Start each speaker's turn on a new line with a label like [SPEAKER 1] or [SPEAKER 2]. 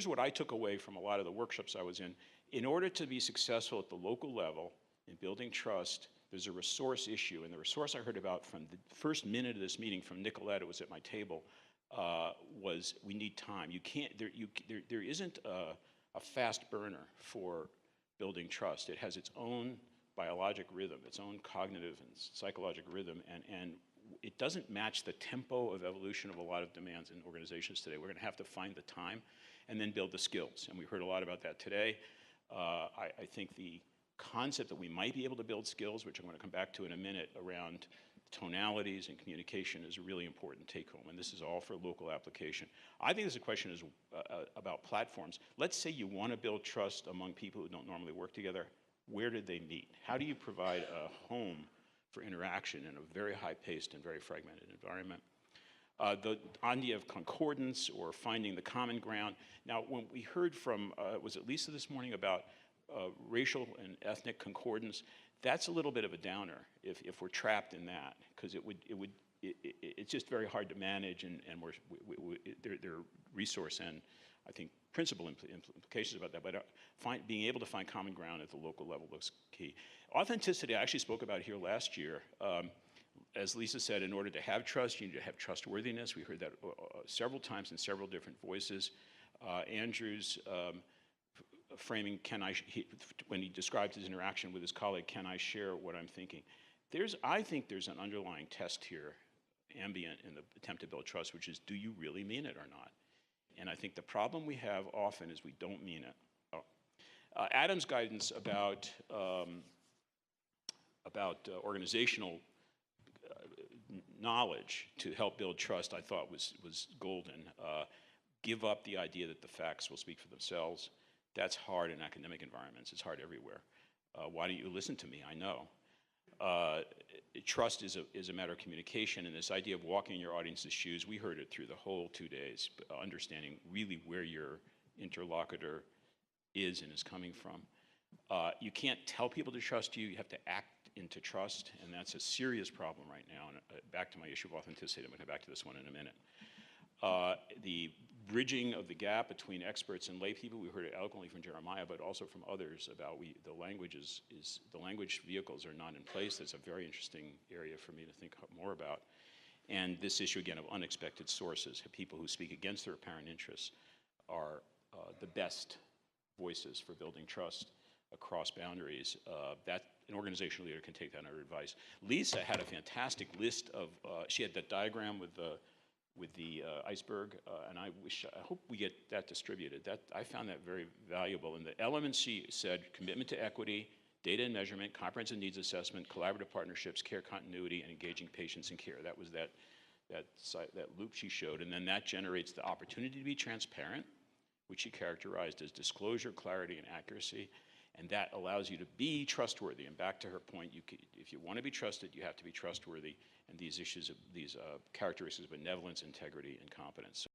[SPEAKER 1] Here's what I took away from a lot of the workshops I was in. In order to be successful at the local level in building trust, there's a resource issue. And the resource I heard about from the first minute of this meeting from Nicolette, it was at my table, was we need time. You can't, there isn't a fast burner for building trust. It has its own biologic rhythm, its own cognitive and psychological rhythm, and it doesn't match the tempo of evolution of a lot of demands in organizations today. We're going to have to find the time and then build the skills. And we heard a lot about that today. I think the concept that we might be able to build skills, which I'm going to come back to in a minute, around tonalities and communication is a really important take home. And this is all for local application. I think this question is about platforms. Let's say you want to build trust among people who don't normally work together. Where did they meet? How do you provide a home for interaction in a very high-paced and very fragmented environment? The idea of concordance or finding the common ground. Now, when we heard from, was it Lisa this morning about racial and ethnic concordance, that's a little bit of a downer if we're trapped in that, because it's just very hard to manage, and there are resource and, I think, principal implications about that, but being able to find common ground at the local level looks key. Authenticity, I actually spoke about here last year. As Lisa said, in order to have trust, you need to have trustworthiness. We heard that several times in several different voices. Andrew's framing, when he described his interaction with his colleague, can I share what I'm thinking? I think there's an underlying test here, ambient in the attempt to build trust, which is, do you really mean it or not? And I think the problem we have often is we don't mean it. Adam's guidance about organizational knowledge to help build trust, I thought was golden. Give up the idea that the facts will speak for themselves. That's hard in academic environments. It's hard everywhere. Why don't you listen to me? I know. Trust is a matter of communication, and this idea of walking in your audience's shoes, we heard it through the whole 2 days, understanding really where your interlocutor is and is coming from. You can't tell people to trust you. You have to act into trust, and that's a serious problem right now. And back to my issue of authenticity, I'm going to come back to this one in a minute. The bridging of the gap between experts and lay people, we heard it eloquently from Jeremiah, but also from others about the language vehicles are not in place. That's a very interesting area for me to think more about. And this issue, again, of unexpected sources, people who speak against their apparent interests are the best voices for building trust across boundaries. That an organizational leader can take that under advice. Lisa had a fantastic list of, she had that diagram with the iceberg, and I hope we get that distributed. I found that very valuable. And the elements she said: commitment to equity, data and measurement, comprehensive needs assessment, collaborative partnerships, care continuity, and engaging patients in care. That was that loop she showed. And then that generates the opportunity to be transparent, which she characterized as disclosure, clarity, and accuracy. And that allows you to be trustworthy. And back to her point, if you want to be trusted, you have to be trustworthy. And these characteristics of benevolence, integrity, and competence.